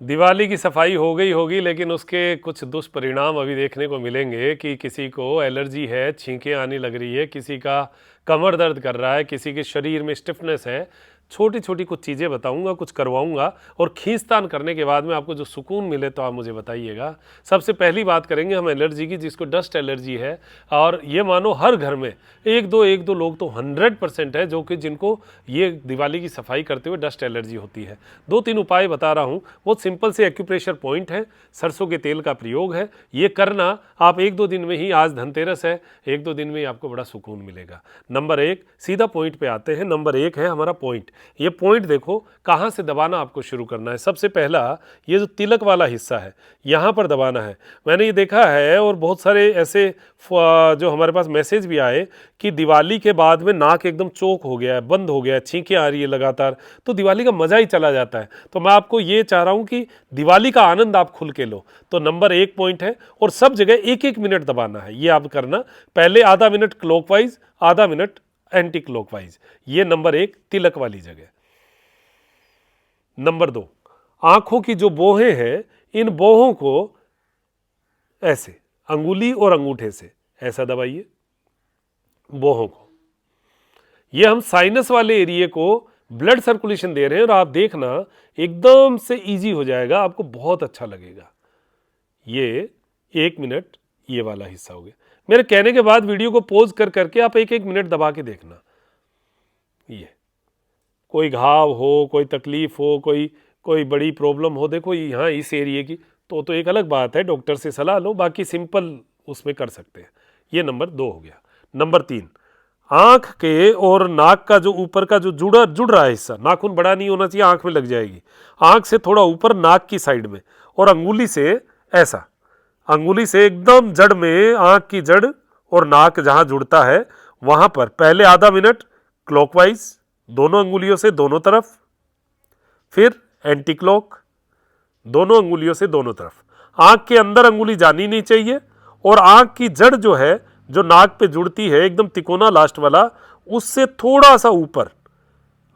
दिवाली की सफाई हो गई होगी, लेकिन उसके कुछ दुष्परिणाम अभी देखने को मिलेंगे कि किसी को एलर्जी है, छींकें आने लग रही है, किसी का कमर दर्द कर रहा है, किसी के शरीर में स्टिफनेस है। छोटी छोटी कुछ चीज़ें बताऊंगा, कुछ करवाऊंगा, और खींचतान करने के बाद में आपको जो सुकून मिले तो आप मुझे बताइएगा। सबसे पहली बात करेंगे हम एलर्जी की, जिसको डस्ट एलर्जी है। और ये मानो हर घर में एक दो लोग तो 100% है जो कि जिनको ये दिवाली की सफाई करते हुए डस्ट एलर्जी होती है। 2-3 उपाय बता रहा हूँ, बहुत सिंपल से एक्यूप्रेशर पॉइंट है, सरसों के तेल का प्रयोग है। ये करना आप 1-2 दिन में ही, आज धनतेरस है, 1-2 दिन में ही आपको बड़ा सुकून मिलेगा। नंबर 1, सीधा पॉइंट पे आते हैं। नंबर 1 है हमारा पॉइंट। ये पॉइंट देखो कहाँ से दबाना आपको शुरू करना है। सबसे पहला ये जो तिलक वाला हिस्सा है, यहाँ पर दबाना है। मैंने ये देखा है, और बहुत सारे ऐसे जो हमारे पास मैसेज भी आए कि दिवाली के बाद में नाक एकदम चोक हो गया है, बंद हो गया है, छींकें आ रही है लगातार, तो दिवाली का मज़ा ही चला जाता है। तो मैं आपको ये चाह रहा हूँ कि दिवाली का आनंद आप खुल के लो। तो नंबर 1 पॉइंट है, और सब जगह 1-1 मिनट दबाना है। ये आप करना, पहले आधा मिनट क्लॉकवाइज, आधा मिनट एंटी क्लॉकवाइज। ये नंबर 1 तिलक वाली जगह। नंबर 2, आंखों की जो बोहें हैं, इन बोहों को ऐसे अंगुली और अंगूठे से ऐसा दबाइए बोहों को। ये हम साइनस वाले एरिया को ब्लड सर्कुलेशन दे रहे हैं, और आप देखना एकदम से इजी हो जाएगा, आपको बहुत अच्छा लगेगा। ये 1 मिनट ये वाला हिस्सा हो गया। मेरे कहने के बाद वीडियो को पॉज कर करके आप 1-1 मिनट दबा के देखना। ये कोई घाव हो, कोई तकलीफ हो, कोई बड़ी प्रॉब्लम हो, देखो यहाँ इस एरिए की, तो एक अलग बात है, डॉक्टर से सलाह लो, बाकी सिंपल उसमें कर सकते हैं। ये नंबर 2 हो गया। नंबर 3, आंख के और नाक का जो ऊपर का जो जुड़ रहा है हिस्सा, नाखून बड़ा नहीं होना चाहिए, आंख में लग जाएगी। आंख से थोड़ा ऊपर नाक की साइड में, और अंगुली से ऐसा, अंगुली से एकदम जड़ में, आंख की जड़ और नाक जहां जुड़ता है वहां पर पहले आधा मिनट क्लॉकवाइज, दोनों अंगुलियों से दोनों तरफ, फिर एंटी क्लॉक, दोनों अंगुलियों से दोनों तरफ। आंख के अंदर अंगुली जानी नहीं चाहिए, और आंख की जड़ जो है, जो नाक पे जुड़ती है एकदम तिकोना लास्ट वाला, उससे थोड़ा सा ऊपर,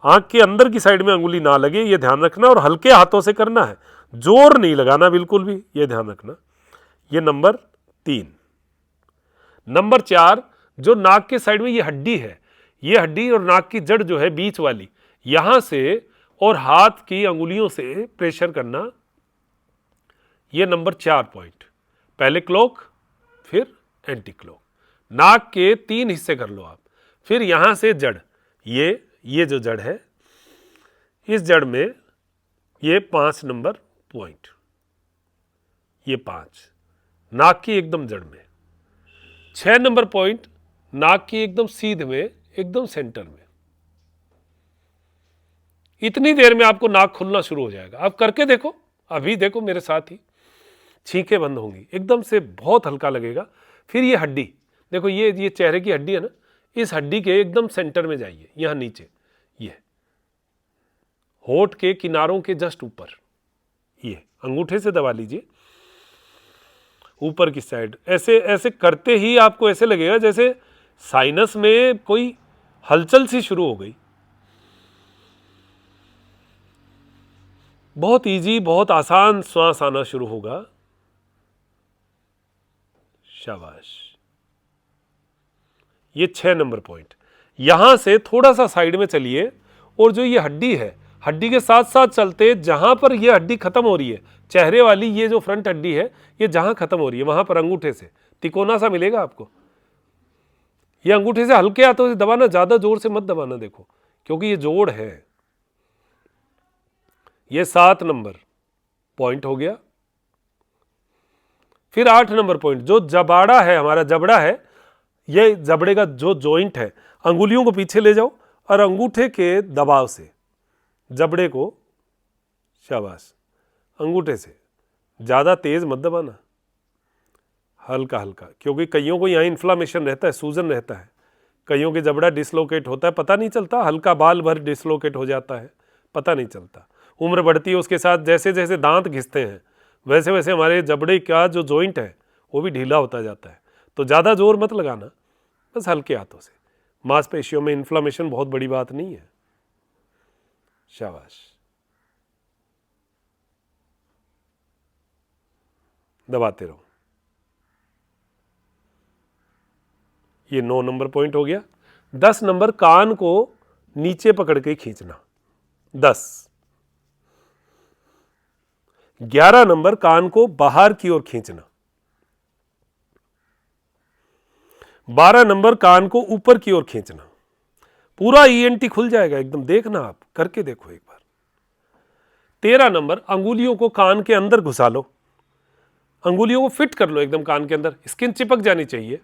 आंख के अंदर की साइड में अंगुली ना लगे, ये ध्यान रखना, और हल्के हाथों से करना है, जोर नहीं लगाना बिल्कुल भी, ये ध्यान रखना। ये नंबर 3। नंबर 4, जो नाक के साइड में ये हड्डी है, ये हड्डी और नाक की जड़ जो है बीच वाली, यहां से और हाथ की अंगुलियों से प्रेशर करना। ये नंबर 4 पॉइंट। पहले क्लॉक, फिर एंटी क्लॉक। नाक के 3 हिस्से कर लो आप, फिर यहां से जड़, ये जो जड़ है, इस जड़ में ये 5 नंबर पॉइंट, ये 5 नाक की एकदम जड़ में। 6 नंबर पॉइंट नाक की एकदम सीध में, एकदम सेंटर में। इतनी देर में आपको नाक खुलना शुरू हो जाएगा। आप करके देखो, अभी देखो मेरे साथ ही, छींकें बंद होंगी एकदम से, बहुत हल्का लगेगा। फिर ये हड्डी देखो, ये चेहरे की हड्डी है ना, इस हड्डी के एकदम सेंटर में जाइए, यहां नीचे, ये होठ के किनारों के जस्ट ऊपर, ये अंगूठे से दबा लीजिए ऊपर की साइड। ऐसे ऐसे करते ही आपको ऐसे लगेगा जैसे साइनस में कोई हलचल सी शुरू हो गई। बहुत इजी, बहुत आसान श्वास आना शुरू होगा। शाबाश। ये 6 नंबर पॉइंट। यहां से थोड़ा सा साइड में चलिए, और जो ये हड्डी है, हड्डी के साथ साथ चलते, जहां पर ये हड्डी खत्म हो रही है, चेहरे वाली ये जो फ्रंट हड्डी है, ये जहां खत्म हो रही है वहां पर अंगूठे से तिकोना सा मिलेगा आपको। ये अंगूठे से हल्के हाथों से दबाना, ज्यादा जोर से मत दबाना, देखो क्योंकि ये जोड़ है। ये 7 नंबर पॉइंट हो गया। फिर 8 नंबर पॉइंट, जो जबाड़ा है, हमारा जबड़ा है, ये जबड़े का जो जॉइंट है, अंगुलियों को पीछे ले जाओ और अंगूठे के दबाव से जबड़े को, शाबाश, अंगूठे से ज़्यादा तेज़ मत दबाना, हल्का हल्का, क्योंकि कईयों को यहाँ इन्फ्लामेशन रहता है, सूजन रहता है, कईयों के जबड़ा डिसलोकेट होता है, पता नहीं चलता, हल्का बाल भर डिसलोकेट हो जाता है, पता नहीं चलता। उम्र बढ़ती है उसके साथ, जैसे जैसे दांत घिसते हैं वैसे वैसे हमारे जबड़े का जो जॉइंट है वो भी ढीला होता जाता है। तो ज़्यादा जोर मत लगाना, बस हल्के हाथों से। मांसपेशियों में इन्फ्लामेशन बहुत बड़ी बात नहीं है। शाबाश। दबाते रहो। ये 9 नंबर पॉइंट हो गया। 10 नंबर, कान को नीचे पकड़ के खींचना। 10। 11 नंबर, कान को बाहर की ओर खींचना। 12 नंबर, कान को ऊपर की ओर खींचना। पूरा ईएनटी खुल जाएगा एकदम, देखना, आप करके देखो एक बार। 13 नंबर, अंगुलियों को कान के अंदर घुसा लो, अंगुलियों को फिट कर लो एकदम कान के अंदर, स्किन चिपक जानी चाहिए।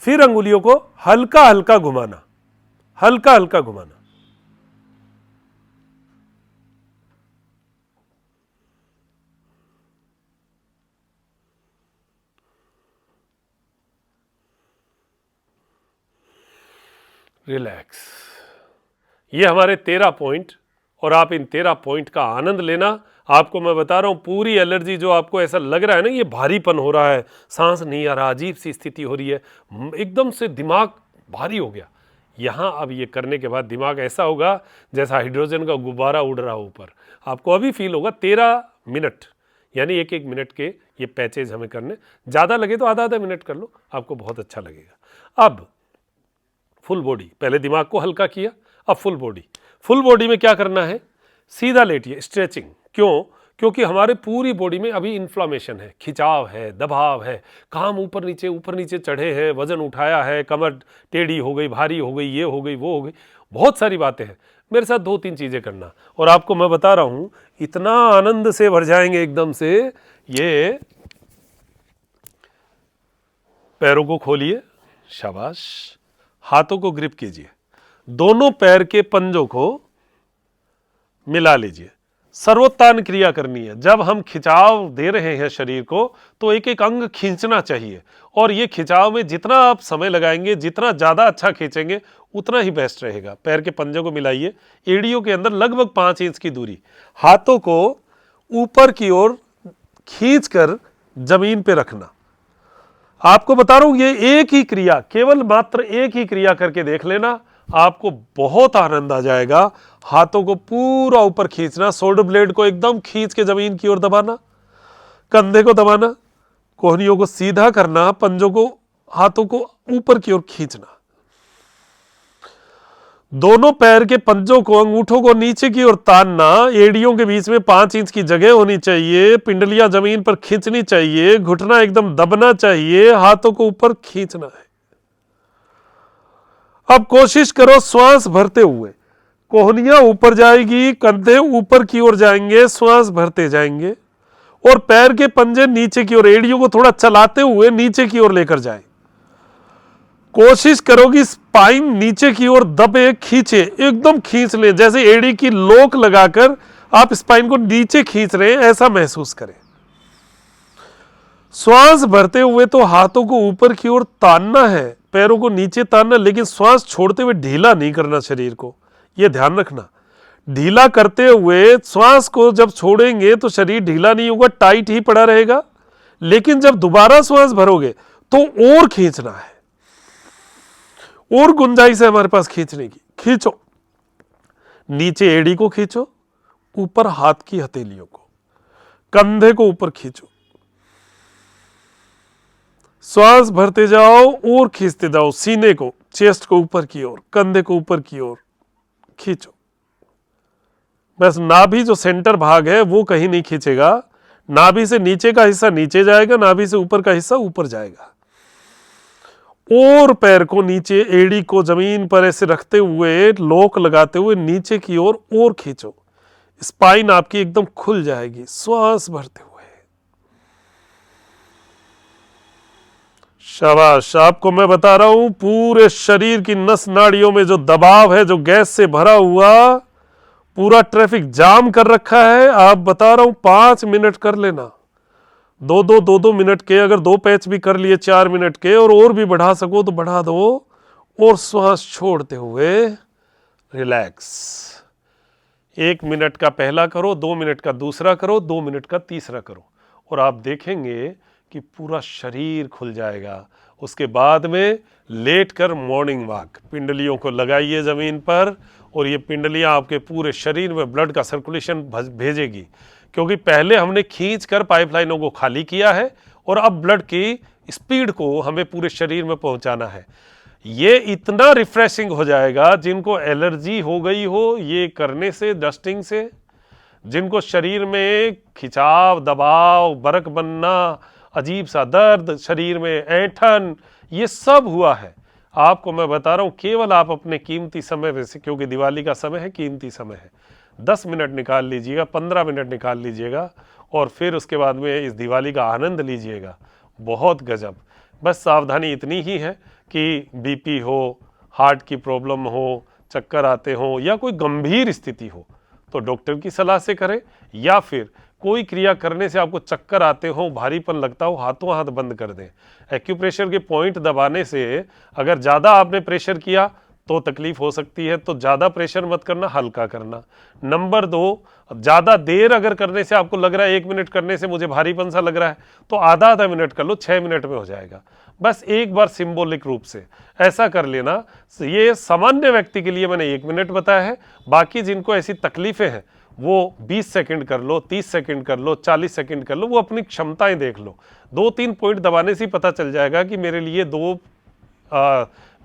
फिर अंगुलियों को हल्का हल्का घुमाना, हल्का हल्का घुमाना। रिलैक्स। ये हमारे 13 पॉइंट, और आप इन 13 पॉइंट का आनंद लेना। आपको मैं बता रहा हूं, पूरी एलर्जी जो आपको ऐसा लग रहा है ना, ये भारीपन हो रहा है, सांस नहीं आ रहा, अजीब सी स्थिति हो रही है, एकदम से दिमाग भारी हो गया, यहां अब ये करने के बाद दिमाग ऐसा होगा जैसा हाइड्रोजन का गुब्बारा उड़ रहा हो ऊपर। आपको अभी फील होगा। 13 मिनट, यानी एक एक मिनट के ये पैचेज हमें करने, ज़्यादा लगे तो आधा आधा मिनट कर लो, आपको बहुत अच्छा लगेगा। अब फुल बॉडी, पहले दिमाग को हल्का किया, अब फुल बॉडी। फुल बॉडी में क्या करना है? सीधा लेटिए, स्ट्रेचिंग। क्यों? क्योंकि हमारे पूरी बॉडी में अभी इन्फ्लामेशन है, खिंचाव है, दबाव है, काम ऊपर नीचे चढ़े हैं, वजन उठाया है, कमर टेढ़ी हो गई, भारी हो गई, ये हो गई, वो हो गई, बहुत सारी बातें हैं। मेरे साथ 2-3 चीज़ें करना, और आपको मैं बता रहा हूँ इतना आनंद से भर जाएंगे एकदम से। ये पैरों को खोलिए, शाबाश। हाथों को ग्रिप कीजिए, दोनों पैर के पंजों को मिला लीजिए। सर्वोत्तान क्रिया करनी है। जब हम खिंचाव दे रहे हैं शरीर को, तो एक एक अंग खींचना चाहिए, और ये खिंचाव में जितना आप समय लगाएंगे, जितना ज़्यादा अच्छा खींचेंगे, उतना ही बेस्ट रहेगा। पैर के पंजों को मिलाइए, एड़ियों के अंदर लगभग 5 इंच की दूरी। हाथों को ऊपर की ओर खींचकर जमीन पे रखना। आपको बता रहा हूं, ये एक ही क्रिया, केवल मात्र एक ही क्रिया करके देख लेना, आपको बहुत आनंद आ जाएगा। हाथों को पूरा ऊपर खींचना, शोल्डर ब्लेड को एकदम खींच के जमीन की ओर दबाना, कंधे को दबाना, कोहनियों को सीधा करना, पंजों को, हाथों को ऊपर की ओर खींचना। दोनों पैर के पंजों को, अंगूठों को नीचे की ओर तानना। एड़ियों के बीच में 5 इंच की जगह होनी चाहिए, पिंडलियां जमीन पर खींचनी चाहिए, घुटना एकदम दबना चाहिए, हाथों को ऊपर खींचना है। अब कोशिश करो श्वास भरते हुए, कोहनियां ऊपर जाएगी, कंधे ऊपर की ओर जाएंगे, श्वास भरते जाएंगे, और पैर के पंजे नीचे की ओर, एड़ियों को थोड़ा चलाते हुए नीचे की ओर लेकर जाए। कोशिश करोगी स्पाइन नीचे की ओर दबे, खींचे, एकदम खींच ले, जैसे एड़ी की लोक लगाकर आप स्पाइन को नीचे खींच रहे हैं, ऐसा महसूस करें। श्वास भरते हुए तो हाथों को ऊपर की ओर तानना है, पैरों को नीचे तानना, लेकिन श्वास छोड़ते हुए ढीला नहीं करना शरीर को, यह ध्यान रखना। ढीला करते हुए श्वास को जब छोड़ेंगे तो शरीर ढीला नहीं होगा, टाइट ही पड़ा रहेगा, लेकिन जब दोबारा श्वास भरोगे तो और खींचना है, और गुंजाइश है हमारे पास खींचने की। खींचो, नीचे एड़ी को खींचो, ऊपर हाथ की हथेलियों को, कंधे को ऊपर खींचो, श्वास भरते जाओ और खींचते जाओ, सीने को, चेस्ट को ऊपर की ओर, कंधे को ऊपर की ओर खींचो। बस नाभि जो सेंटर भाग है वो कहीं नहीं खींचेगा, नाभि से नीचे का हिस्सा नीचे जाएगा, नाभि से ऊपर का हिस्सा ऊपर जाएगा। और पैर को नीचे, एड़ी को जमीन पर ऐसे रखते हुए, लोक लगाते हुए नीचे की ओर और खींचो, स्पाइन आपकी एकदम खुल जाएगी श्वास भरते हुए। शाबाश। आपको मैं बता रहा हूं, पूरे शरीर की नस नाड़ियों में जो दबाव है, जो गैस से भरा हुआ, पूरा ट्रैफिक जाम कर रखा है। आप बता रहा हूं 5 मिनट कर लेना, 2-2 मिनट के, अगर 2 पैच भी कर लिए 4 मिनट के, और भी बढ़ा सको तो बढ़ा दो, और श्वास छोड़ते हुए रिलैक्स। 1 मिनट का पहला करो, 2 मिनट का दूसरा करो, 2 मिनट का तीसरा करो, और आप देखेंगे कि पूरा शरीर खुल जाएगा। उसके बाद में लेटकर मॉर्निंग वॉक, पिंडलियों को लगाइए जमीन पर, और ये पिंडलियां आपके पूरे शरीर में ब्लड का सर्कुलेशन भेजेगी, क्योंकि पहले हमने खींचकर पाइपलाइनों को खाली किया है और अब ब्लड की स्पीड को हमें पूरे शरीर में पहुंचाना है। ये इतना रिफ्रेशिंग हो जाएगा, जिनको एलर्जी हो गई हो ये करने से, डस्टिंग से, जिनको शरीर में खिंचाव, दबाव, बरक बनना, अजीब सा दर्द, शरीर में ऐंठन, ये सब हुआ है, आपको मैं बता रहा हूं, केवल आप अपने कीमती समय में से, क्योंकि दिवाली का समय है, कीमती समय है, 10 मिनट निकाल लीजिएगा, 15 मिनट निकाल लीजिएगा और फिर उसके बाद में इस दिवाली का आनंद लीजिएगा। बहुत गजब। बस सावधानी इतनी ही है कि बीपी हो, हार्ट की प्रॉब्लम हो, चक्कर आते हो या कोई गंभीर स्थिति हो तो डॉक्टर की सलाह से करें, या फिर कोई क्रिया करने से आपको चक्कर आते हो, भारीपन लगता हो, हाथों हाथ बंद कर दें। एक्यूप्रेशर के पॉइंट दबाने से अगर ज़्यादा आपने प्रेशर किया तो तकलीफ हो सकती है, तो ज़्यादा प्रेशर मत करना, हल्का करना। नंबर 2, ज़्यादा देर अगर करने से आपको लग रहा है 1 मिनट करने से मुझे भारीपन सा लग रहा है तो आधा आधा मिनट कर लो, 6 मिनट में हो जाएगा। बस एक बार सिंबॉलिक रूप से ऐसा कर लेना। ये सामान्य व्यक्ति के लिए मैंने 1 मिनट बताया है, बाकी जिनको ऐसी तकलीफें हैं वो 20 सेकंड कर लो, 30 सेकंड कर लो, 40 सेकंड कर लो, वो अपनी क्षमताएं देख लो। 2-3 पॉइंट दबाने से ही पता चल जाएगा कि मेरे लिए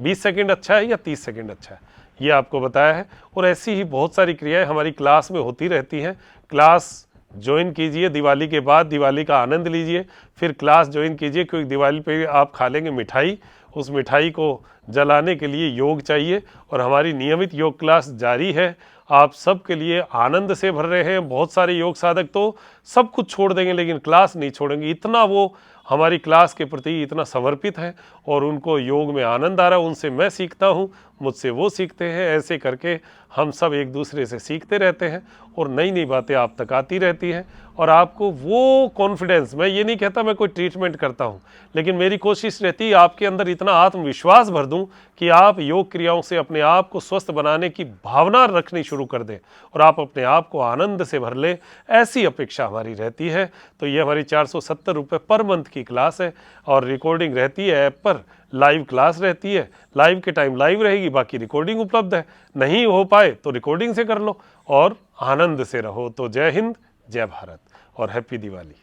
20 सेकंड अच्छा है या 30 सेकंड अच्छा है, ये आपको बताया है। और ऐसी ही बहुत सारी क्रियाएं हमारी क्लास में होती रहती हैं। क्लास ज्वाइन कीजिए, दिवाली के बाद दिवाली का आनंद लीजिए, फिर क्लास ज्वाइन कीजिए, क्योंकि दिवाली पे आप खा लेंगे मिठाई, उस मिठाई को जलाने के लिए योग चाहिए। और हमारी नियमित योग क्लास जारी है, आप सबके लिए आनंद से भर रहे हैं। बहुत सारे योग साधक तो सब कुछ छोड़ देंगे लेकिन क्लास नहीं छोड़ेंगे, इतना वो हमारी क्लास के प्रति इतना समर्पित है और उनको योग में आनंद आ रहा है। उनसे मैं सीखता हूँ, मुझसे वो सीखते हैं, ऐसे करके हम सब एक दूसरे से सीखते रहते हैं और नई नई बातें आप तक आती रहती हैं। और आपको वो कॉन्फिडेंस, मैं ये नहीं कहता मैं कोई ट्रीटमेंट करता हूँ, लेकिन मेरी कोशिश रहती है आपके अंदर इतना आत्मविश्वास भर दूँ कि आप योग क्रियाओं से अपने आप को स्वस्थ बनाने की भावना रखनी शुरू कर दें और आप अपने आप को आनंद से भर लें, ऐसी अपेक्षा हमारी रहती है। तो ये हमारी 470 रुपये पर मंथ की क्लास है और रिकॉर्डिंग रहती है ऐप पर, लाइव क्लास रहती है, लाइव के टाइम लाइव रहेगी, बाकी रिकॉर्डिंग उपलब्ध है। नहीं हो पाए तो रिकॉर्डिंग से कर लो और आनंद से रहो। तो जय हिंद, जय भारत और हैप्पी दिवाली।